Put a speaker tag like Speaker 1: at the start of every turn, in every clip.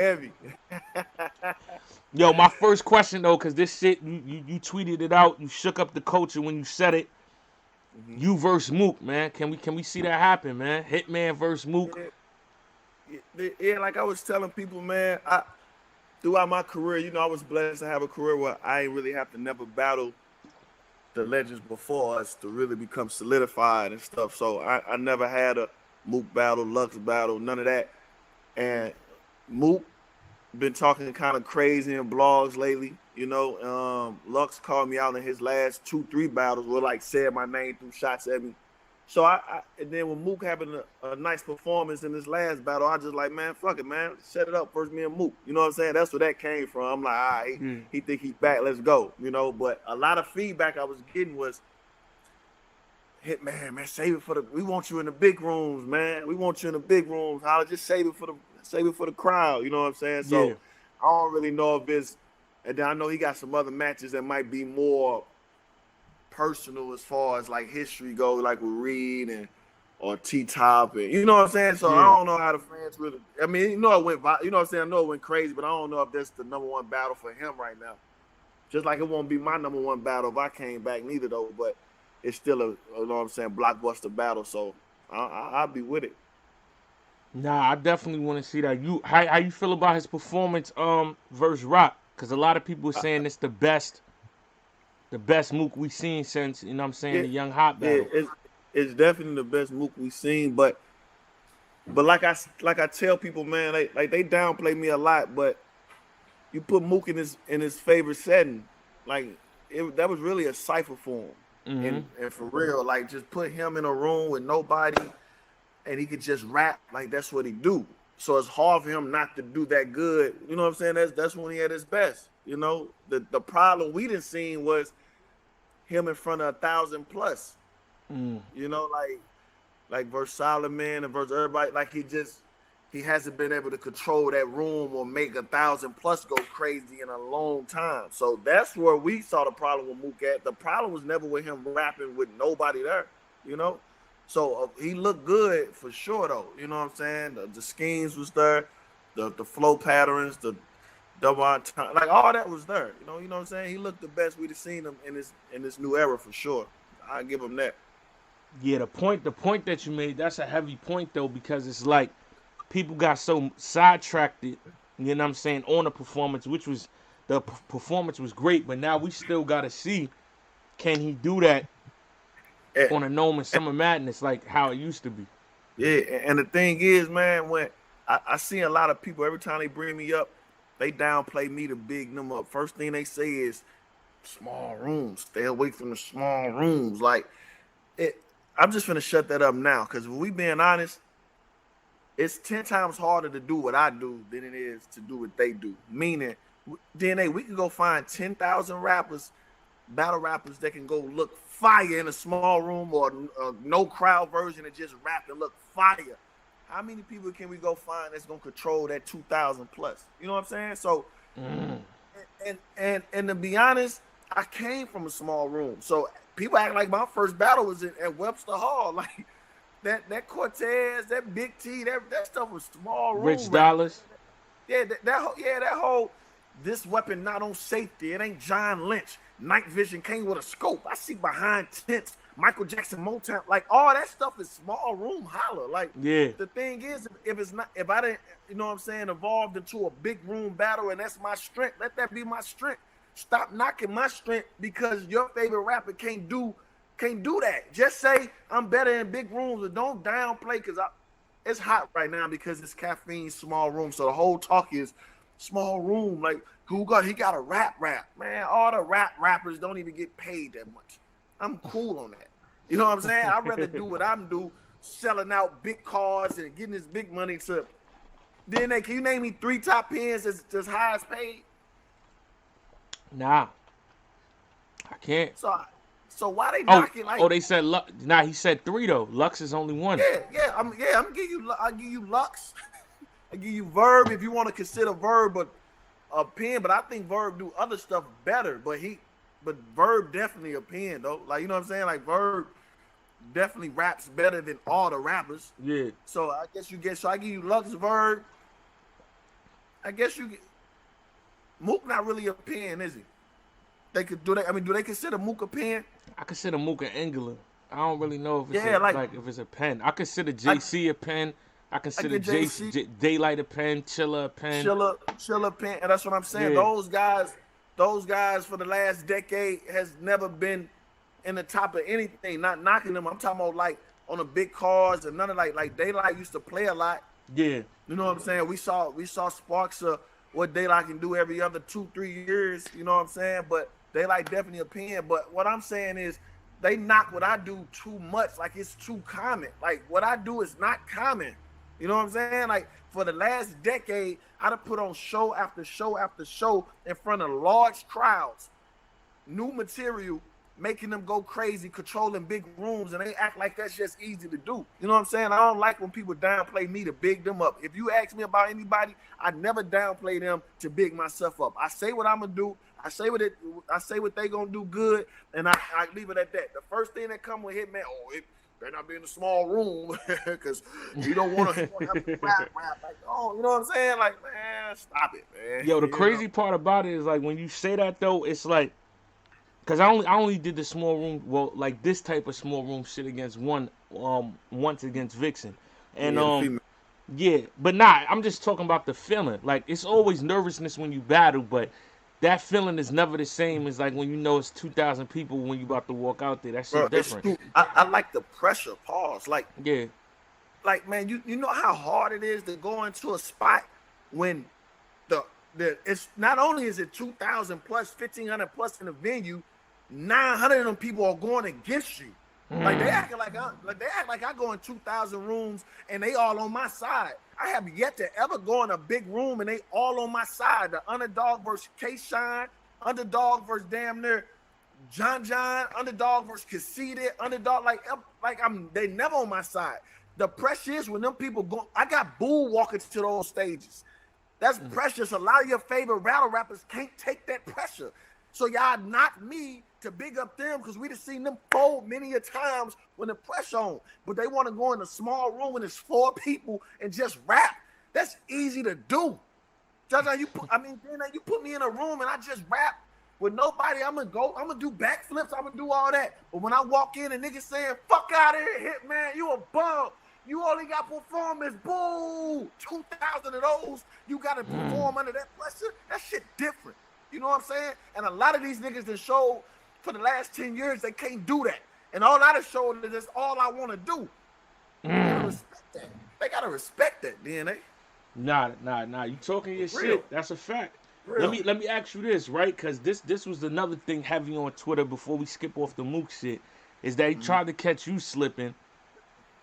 Speaker 1: Heavy.
Speaker 2: Yo, my first question though, cause this shit you tweeted it out, you shook up the culture when you said it.
Speaker 1: Hmm.
Speaker 2: You versus Mook, man. Can we see that happen, man? Hitman versus Mook.
Speaker 1: Yeah, yeah, like I was telling people, man, I throughout my career, I was blessed to have a career where I ain't really have to never battle the legends before us to really become solidified and stuff. So I never had a Mook battle, Lux battle, none of that. And Mook been talking kind of crazy in blogs lately. Lux called me out in his last 2, 3 battles where like said my name, threw shots at me. So and then when Mook having a nice performance in this last battle, I just like, man, fuck it, man, set it up first, me and Mook. You know what I'm saying? That's where that came from. I'm like, all right,
Speaker 2: Yeah.
Speaker 1: he think he's back, let's go. But a lot of feedback I was getting was, Hitman, man, save it for the. We want you in the big rooms, man. We want you in the big rooms. Holla, just save it for the crowd. You know what I'm saying?
Speaker 2: Yeah.
Speaker 1: So I don't really know if it's. And then I know he got some other matches that might be more personal as far as like history goes, like with Reed and or T Top, and you know what I'm saying. So I
Speaker 2: Yeah.
Speaker 1: don't know how the fans really. I mean, it went. You know what I'm saying? I know it went crazy, but I don't know if that's the number one battle for him right now. Just like it won't be my number one battle if I came back, neither though. But it's still you know what I'm saying, blockbuster battle. So I'll be with it.
Speaker 2: Nah, I definitely want to see that. How you feel about his performance versus Rock? Cause a lot of people are
Speaker 1: Uh,
Speaker 2: saying it's the best Mook we seen since, you know what I'm saying,
Speaker 1: yeah,
Speaker 2: the Young Hot
Speaker 1: yeah,
Speaker 2: battle.
Speaker 1: it's definitely the best Mook we've seen. But like I tell people, man, they downplay me a lot. But you put Mook in his favorite setting, like that was really a cipher for him.
Speaker 2: Mm-hmm.
Speaker 1: And for real, like just put him in a room with nobody, and he could just rap. Like that's what he do. So it's hard for him not to do that good. You know what I'm saying? That's when he at his best. The problem we didn't see was him in front of 1,000 plus.
Speaker 2: Mm.
Speaker 1: Like versus Solomon and versus everybody. Like he hasn't been able to control that room or make 1,000 plus go crazy in a long time. So that's where we saw the problem with Mook at. The problem was never with him rapping with nobody there. You know. So he looked good for sure though. You know what I'm saying? The schemes was there, the flow patterns, the double time, like all that was there. You know what I'm saying? He looked the best we'd have seen him in this new era for sure. I give him that.
Speaker 2: Yeah, the point that you made, that's a heavy point though, because it's like people got so sidetracked, you know what I'm saying, on the performance, which was performance was great, but now we still gotta see, can he do that
Speaker 1: And,
Speaker 2: on a Gnome and Summer Madness like how it used to be.
Speaker 1: yeah, and the thing is, man, when I see a lot of people every time they bring me up, they downplay me to big them up. First thing they say is small rooms. Stay away from the small rooms. Like it. I'm just gonna shut that up now because if we being honest, it's 10 times harder to do what I do than it is to do what they do. Meaning, DNA, we can go find 10,000 rappers, battle rappers that can go look fire in a small room or a no crowd version and just rap and look fire. How many people can we go find that's gonna control that 2,000 plus? You know what I'm saying? So,
Speaker 2: Mm.
Speaker 1: and to be honest, I came from a small room, so people act like my first battle was at Webster Hall, like that Cortez, that Big T, that stuff was small room
Speaker 2: Rich
Speaker 1: rappers.
Speaker 2: Dollars.
Speaker 1: Yeah, that whole this weapon not on safety. It ain't John Lynch. Night vision came with a scope. I see behind tents. Michael Jackson Motown. Like all that stuff is small room holler. Like
Speaker 2: Yeah.
Speaker 1: the thing is, if it's not, if I didn't, you know what I'm saying, evolved into a big room battle and that's my strength, let that be my strength. Stop knocking my strength because your favorite rapper can't do that. Just say I'm better in big rooms, but don't downplay because it's hot right now because it's caffeine, small room. So the whole talk is small room. Like he got a rap, man. All the rappers don't even get paid that much. I'm cool on that. You know what I'm saying? I'd rather do what I'm do, selling out big cars and getting this big money to. Then can you name me 3 top 10s that's highest paid?
Speaker 2: Nah, I can't.
Speaker 1: So so why they
Speaker 2: Oh,
Speaker 1: knocking like
Speaker 2: oh, they said Nah, he said three though. Lux is only one.
Speaker 1: I'm gonna give you Lux. I give you Verb if you want to consider Verb a pen, but I think Verb do other stuff better. But Verb definitely a pen though. Like you know what I'm saying? Like Verb definitely raps better than all the rappers.
Speaker 2: Yeah.
Speaker 1: So I guess so I give you Lux, Verb, I guess you get Mook not really a pen, is he? They could do that. I mean, do they consider Mook a pen?
Speaker 2: I consider Mook an angular. I don't really know if it's
Speaker 1: Yeah,
Speaker 2: if it's a pen. I consider
Speaker 1: I,
Speaker 2: JC a pen. I
Speaker 1: I
Speaker 2: consider
Speaker 1: get JC,
Speaker 2: Daylight a pen, Chilla a pen.
Speaker 1: Chiller pen, and that's what I'm saying.
Speaker 2: Yeah,
Speaker 1: Those guys for the last decade has never been in the top of anything. Not knocking them. I'm talking about like on the big cars and none of like Daylight used to play a lot.
Speaker 2: yeah.
Speaker 1: You know what I'm saying? We saw sparks of what Daylight can do every other 2-3 years. You know what I'm saying? But Daylight definitely a pen. But what I'm saying is they knock what I do too much. Like it's too common. Like what I do is not common. You know what I'm saying? Like for the last decade, I'd have put on show after show after show in front of large crowds, new material, making them go crazy, controlling big rooms, and they act like that's just easy to do. You know what I'm saying? I don't like when people downplay me to big them up. If you ask me about anybody, I never downplay them to big myself up. I say what I'm gonna do. I say what they gonna do good, and I leave it at that. The first thing that come with Hitman, better not be in a small room because you don't want to have to rap like, oh, you know what I'm saying? Like, man, stop it, man.
Speaker 2: Yo, the crazy part about it is like when you say that though, it's like, cause I only did the small room, well, like this type of small room shit against once against Vixen, and yeah, but nah, I'm just talking about the feeling. Like it's always nervousness when you battle, but that feeling is never the same as like when you know it's 2,000 people when you about to walk out there. That shit different.
Speaker 1: I like the pressure. Pause. Like,
Speaker 2: yeah.
Speaker 1: Like, man, you know how hard it is to go into a spot when the it's not only is it 2,000 plus, 1,500 plus in the venue, 900 of them people are going against you. Like they act like I go in 2,000 rooms and they all on my side. I have yet to ever go in a big room and they all on my side. The underdog versus K-Shine, underdog versus damn near John, underdog versus conceited, underdog they never on my side. The pressure is when them people go. I got bull walking to those stages. That's precious. A lot of your favorite battle rappers can't take that pressure. So y'all knock me to big up them because we just seen them fold many a times when the pressure on. But they want to go in a small room and it's 4 people and just rap. That's easy to do. You put me in a room and I just rap with nobody. I'm gonna do backflips. I'm gonna do all that. But when I walk in and niggas saying, "Fuck out of here, Hitman, you a bum. You only got performance, boo." 2,000 of those, you gotta perform under that pressure. That shit different. You know what I'm saying? And a lot of these niggas that showed for the last 10 years, they can't do that. And all I just showed is that's all I want to do. They gotta respect that. They gotta respect that, DNA.
Speaker 2: Nah. You talking your shit. That's a fact. Real. Let me ask you this, right? Because this was another thing heavy on Twitter before we skip off the Mook shit, is that he tried to catch you slipping,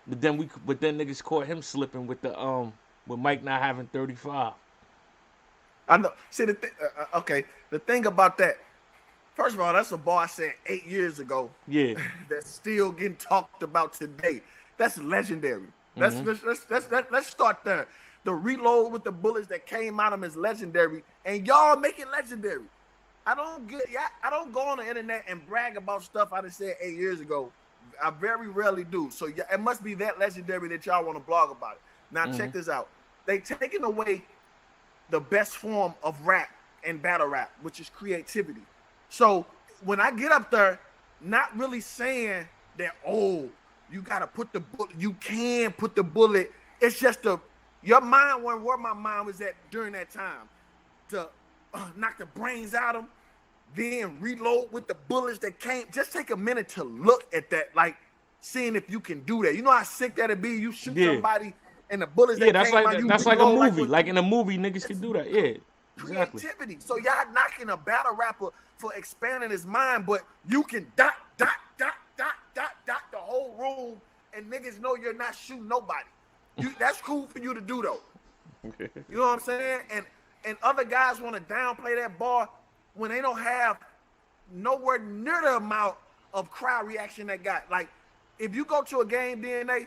Speaker 2: but then niggas caught him slipping with with Mike not having 35.
Speaker 1: I know. See the thing about that. First of all, that's a bar I said 8 years ago.
Speaker 2: Yeah.
Speaker 1: That's still getting talked about today. That's legendary. Let's start there. The reload with the bullets that came out of him is legendary, and y'all make it legendary. I don't go on the internet and brag about stuff I just said 8 years ago. I very rarely do. So it must be that legendary that y'all want to blog about it. Now check this out. They taking away the best form of rap and battle rap, which is creativity. So when I get up there, not really saying that, you gotta put the bullet, you can put the bullet. It's just your mind where my mind was at during that time to knock the brains out of them, then reload with the bullets that came. Just take a minute to look at that, like seeing if you can do that. You know how sick that'd be? You shoot somebody and the bullets that came out,
Speaker 2: that's like a movie. Like in a movie, niggas can do that. Yeah, exactly.
Speaker 1: Creativity. So y'all knocking a battle rapper for expanding his mind, but you can dot the whole room, and niggas know you're not shooting nobody. That's cool for you to do though. You know what I'm saying? And other guys want to downplay that bar when they don't have nowhere near the amount of crowd reaction that got. Like if you go to a game, DNA,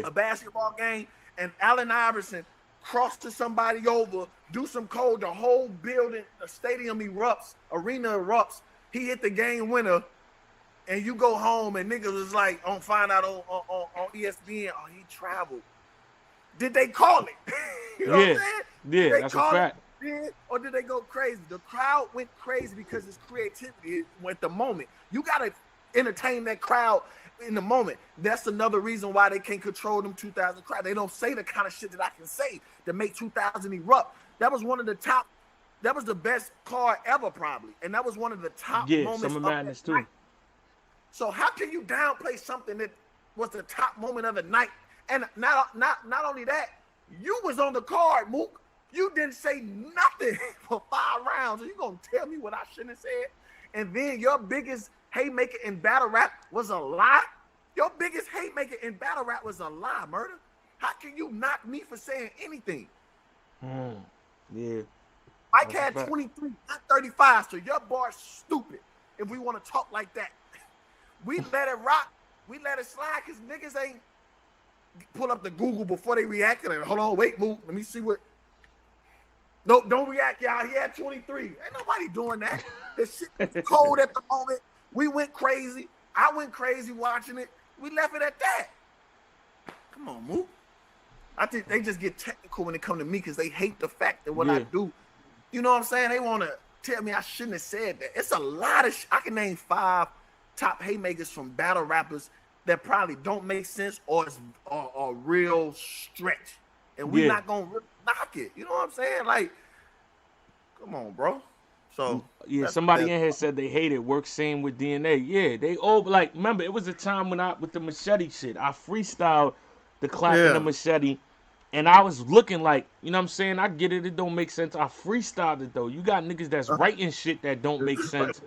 Speaker 1: a basketball game, and Allen Iverson cross to somebody over, do some code, the whole building, the stadium erupts, arena erupts. He hit the game winner, and you go home and niggas was like, find out on ESPN, he traveled. Did they call it? You know what I'm
Speaker 2: Yeah,
Speaker 1: saying? Did
Speaker 2: yeah,
Speaker 1: they
Speaker 2: that's a
Speaker 1: call it
Speaker 2: fact.
Speaker 1: then, or did they go crazy? The crowd went crazy because it's creativity at the moment. You gotta entertain that crowd in the moment. That's another reason why they can't control them 2000 crowd. They don't say the kind of shit that I can say to make 2000 erupt. That was one of the top. That was the best card ever, probably, and that was one of the top
Speaker 2: Yeah,
Speaker 1: moments
Speaker 2: Summer
Speaker 1: of that
Speaker 2: Madness
Speaker 1: night.
Speaker 2: too.
Speaker 1: So how can you downplay something that was the top moment of the night? And not only that, you was on the card, Mook. You didn't say nothing for 5 rounds. Are you gonna tell me what I shouldn't have said? And then your biggest haymaker in battle rap was a lie. Your biggest haymaker in battle rap was a lie, Murda. How can you knock me for saying anything?
Speaker 2: Yeah,
Speaker 1: Mike
Speaker 2: that's a
Speaker 1: had
Speaker 2: fact.
Speaker 1: 23, not 35, so your bar's stupid if we want to talk like that. We let it rock. We let it slide because niggas ain't pull up the Google before they reacted. And hold on, wait, move. Let me see what. No, don't react, y'all. He had 23. Ain't nobody doing that. The shit was cold at the moment. We went crazy. I went crazy watching it. We left it at that. Come on, move. I think they just get technical when it come to me because they hate the fact that what I
Speaker 2: Yeah.
Speaker 1: do. You know what I'm saying? They want to tell me I shouldn't have said that. It's a lot of I can name 5 top haymakers from battle rappers that probably don't make sense or is a real stretch. And we
Speaker 2: Yeah.
Speaker 1: not going to knock it. You know what I'm saying? Like, come on, bro. So,
Speaker 2: Yeah,
Speaker 1: that's
Speaker 2: somebody
Speaker 1: that.
Speaker 2: in here said they hate it. Work same with DNA. Yeah, they all like. Remember, it was a time when I with the machete shit. I freestyled the clap and the
Speaker 1: Yeah.
Speaker 2: machete, and I was looking like, you know what I'm saying? I get it. It don't make sense. I freestyled it though. You got niggas that's writing shit that don't make sense,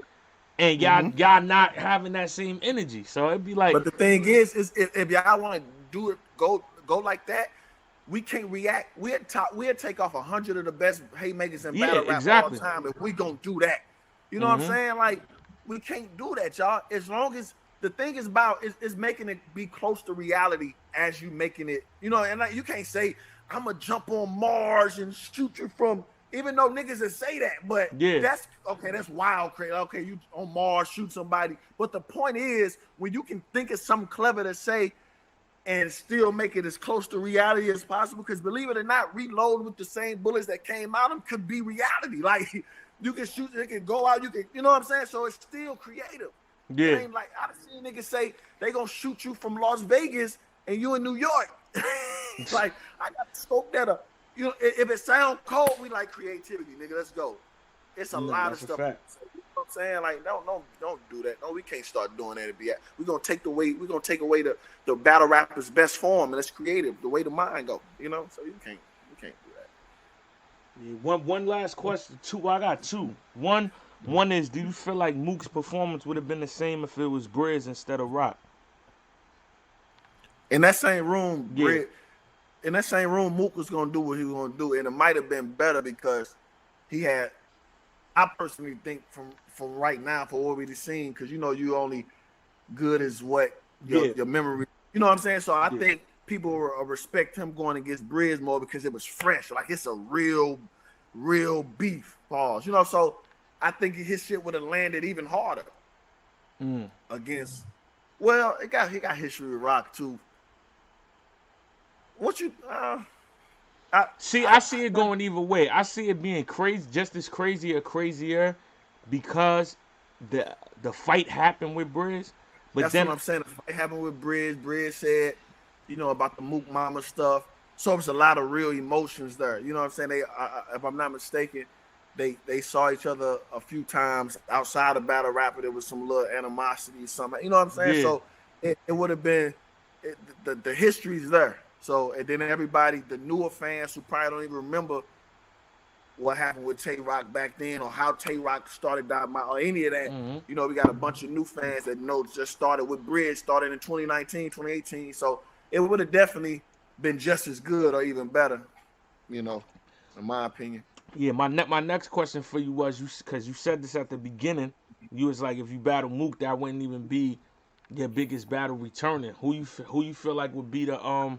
Speaker 2: and y'all not having that same energy. So it'd be like,
Speaker 1: But the thing is if y'all want to do it, go like that, we can't react. We'll take off 100 of the best haymakers in
Speaker 2: yeah,
Speaker 1: battle rap all
Speaker 2: exactly.
Speaker 1: time if we gonna do that. You know what I'm saying? Like, we can't do that, y'all. As long as the thing is about is making it be close to reality as you making it, you know, and like, you can't say, I'm gonna jump on Mars and shoot you from, even though niggas that say that, but
Speaker 2: Yeah,
Speaker 1: that's okay, that's wild, crazy. Okay, you on Mars, shoot somebody. But the point is, when you can think of something clever to say and still make it as close to reality as possible, because believe it or not, reload with the same bullets that came out of them could be reality. Like, you can shoot, it can go out, you know what I'm saying? So it's still creative. It
Speaker 2: yeah.
Speaker 1: ain't like, I've seen niggas say they gonna shoot you from Las Vegas and you in New York. Like, I got to scope that up. You know, if it sound cold, we like creativity, nigga. Let's go. It's a
Speaker 2: No,
Speaker 1: lot of
Speaker 2: that's a
Speaker 1: stuff.
Speaker 2: fact.
Speaker 1: You know what I'm saying? Like, don't do that. No, we can't start doing that. We're gonna take away the battle rapper's best form, and it's creative, the way the mind go. You know, so you can't do that.
Speaker 2: Yeah, one last question. Two, I got two. One is, do you feel like Mook's performance would have been the same if it was Briz instead of Rock?
Speaker 1: In that same room,
Speaker 2: Yeah,
Speaker 1: Mook was gonna do what he was gonna do, and it might have been better because he had. I personally think from right now for what we've seen, because you know you only good as what
Speaker 2: yeah,
Speaker 1: your memory. You know what I'm saying? So I
Speaker 2: yeah,
Speaker 1: think people respect him going against Briz more because it was fresh. Like, it's a real beef. Pause. You know, so I think his shit would have landed even harder against. Well, he got history with Rock too. What you?
Speaker 2: See, I see it going either way. I see it being crazy, just as crazy or crazier, because the fight happened with Briz. But
Speaker 1: That's what
Speaker 2: then,
Speaker 1: I'm saying. The fight happened with Briz. Briz said, you know, about the Mook Mama stuff. So there's a lot of real emotions there. You know what I'm saying? They, if I'm not mistaken, they saw each other a few times outside of battle rap. There was some little animosity or something. You know what I'm saying?
Speaker 2: yeah,
Speaker 1: So it would have been the history's there. So, and then everybody, the newer fans who probably don't even remember what happened with Tay Rock back then, or how Tay Rock started or any of that. You know, we got a bunch of new fans that know just started with Bridge, started in 2019, 2018. So it would have definitely been just as good or even better, you know, in my opinion.
Speaker 2: yeah. My next question for you was, because you said this at the beginning. You was like, if you battle Mook, that wouldn't even be your biggest battle returning. Who you feel like would be the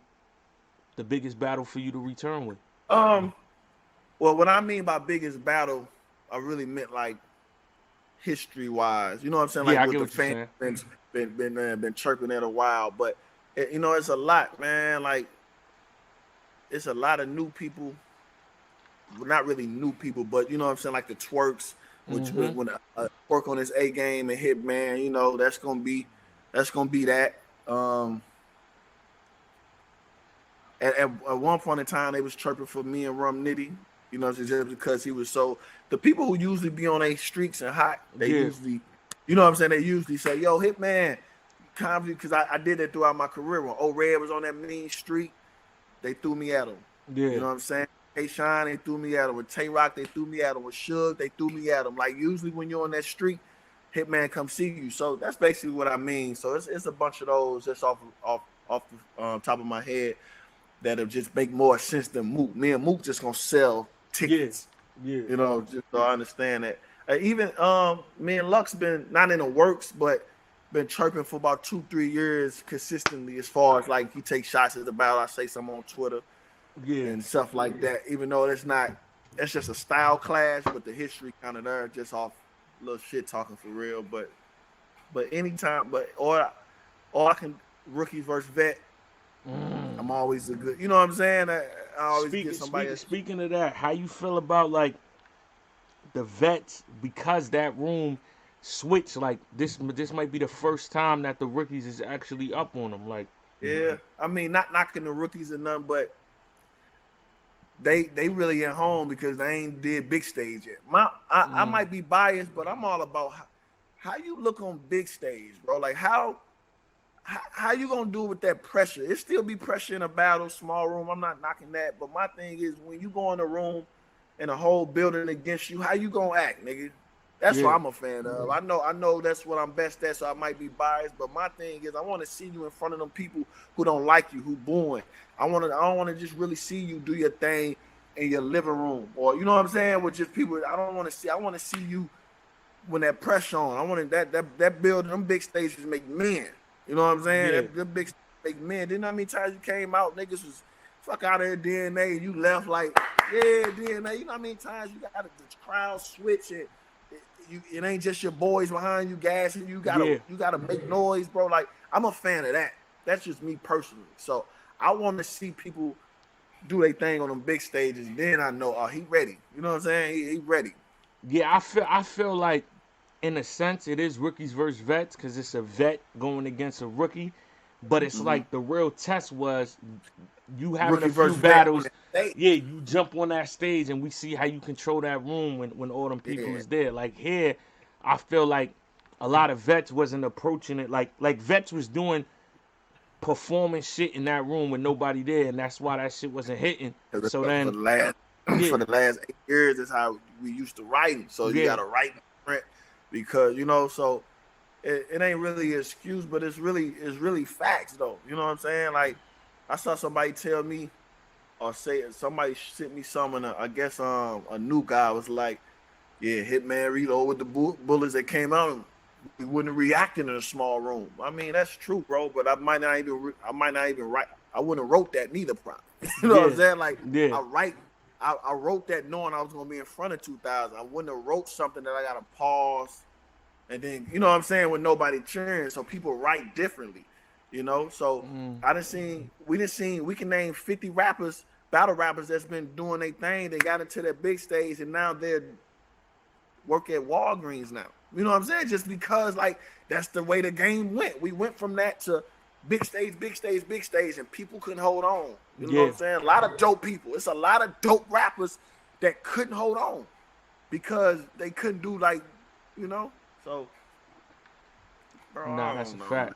Speaker 2: biggest battle for you to return with?
Speaker 1: Um, well, what I mean by biggest battle, I really meant like history wise. You know what I'm saying?
Speaker 2: Yeah,
Speaker 1: Like,
Speaker 2: I
Speaker 1: with
Speaker 2: get
Speaker 1: the
Speaker 2: what you're
Speaker 1: fans
Speaker 2: saying.
Speaker 1: been chirping it a while, but you know, it's a lot, man. Like, it's a lot of new people. Well, not really new people, but you know what I'm saying, like the twerks, which
Speaker 2: Mm-hmm.
Speaker 1: when twerk on his A game and Hitman, you know, that's gonna be that. Um, at one point in time, they was chirping for me and Rum Nitty, you know, just because he was so. The people who usually be on a streaks and hot, they
Speaker 2: Yeah.
Speaker 1: usually, you know what I'm saying, they usually say, "Yo, Hitman," because I did it throughout my career. When O-Red was on that mean streak, they threw me at him. You
Speaker 2: Yeah.
Speaker 1: know what I'm saying? K Shine, they threw me at him. With Tay Rock, they threw me at him. With Suge, they threw me at him. Like usually when you're on that street, Hitman come see you. So that's basically what I mean. So it's a bunch of those just off the top of my head that'll just make more sense than Mook. Me and Mook just gonna sell
Speaker 2: Yeah.
Speaker 1: tickets.
Speaker 2: Yeah.
Speaker 1: You know, just so I understand that. Even me and Lux been not in the works, but been chirping for about 2-3 years consistently. As far as like he takes shots at the battle, I say something on Twitter
Speaker 2: Yeah.
Speaker 1: and stuff like that. Even though it's just a style clash, but the history kind of there, just off little shit talking for real. But anytime, or I can rookies versus vet. I'm always a good, you know what I'm saying? I always get somebody.
Speaker 2: Speaking of that, how you feel about like the vets, because that room switched, like this might be the first time that the rookies is actually up on them, like.
Speaker 1: Yeah, I mean, not knocking the rookies or nothing, but they really at home because they ain't did big stage yet. I might be biased, but I'm all about how you look on big stage, bro. Like how you gonna do it with that pressure? It still be pressure in a battle, small room. I'm not knocking that, but my thing is when you go in a room and a whole building against you, how you gonna act, nigga? That's what I'm a fan of. I know that's what I'm best at, so I might be biased. But my thing is, I want to see you in front of them people who don't like you, who booing. I don't want to just really see you do your thing in your living room, or you know what I'm saying, with just people. I don't want to see. I want to see you when that pressure on. I want that building, them big stages make men. You know what I'm saying?
Speaker 2: Yeah.
Speaker 1: That big make men. Didn't know how many times you came out, niggas was fuck out of here DNA, and you left like, yeah, DNA. You know how many times you got the crowd switch and it ain't just your boys behind you gassing. You gotta make noise, bro. Like I'm a fan of that. That's just me personally. So I want to see people do their thing on them big stages. Then I know, oh, he ready. You know what I'm saying? He ready.
Speaker 2: Yeah, I feel like in a sense it is rookies versus vets because it's a vet going against a rookie, but it's like the real test was you having
Speaker 1: Rookie
Speaker 2: a few
Speaker 1: versus vet on
Speaker 2: battles.
Speaker 1: that stage.
Speaker 2: Yeah, you jump on that stage and we see how you control that room when all them people is there. Like here, I feel like a lot of vets wasn't approaching it like vets was doing performing shit in that room with nobody there, and that's why that shit wasn't hitting. So
Speaker 1: For
Speaker 2: then,
Speaker 1: the last
Speaker 2: yeah,
Speaker 1: for the last 8 years, that's how we used to write. So you
Speaker 2: yeah,
Speaker 1: gotta write print because you know. So it ain't really an excuse, but it's really facts though. You know what I'm saying? Like I saw somebody tell me or say somebody sent me something. I guess a new guy was like, yeah, Hitman Reload with the bullets that came out. We wouldn't react in a small room. I mean, that's true, bro. But I might not even write. I wouldn't have wrote that neither, probably. You know what I'm saying? Like
Speaker 2: yeah,
Speaker 1: I wrote that knowing I was gonna be in front of 2,000. I wouldn't have wrote something that I gotta pause and then you know what I'm saying with nobody cheering. So people write differently, you know. So we can name 50 rappers, battle rappers that's been doing their thing. They got into that big stage and now they're work at Walgreens now. You know what I'm saying? Just because like that's the way the game went. We went from that to big stage, and people couldn't hold on. You know what I'm saying? A lot of dope people. It's a lot of dope rappers that couldn't hold on because they couldn't do like, you know. So, bro,
Speaker 2: nah, that's a fact.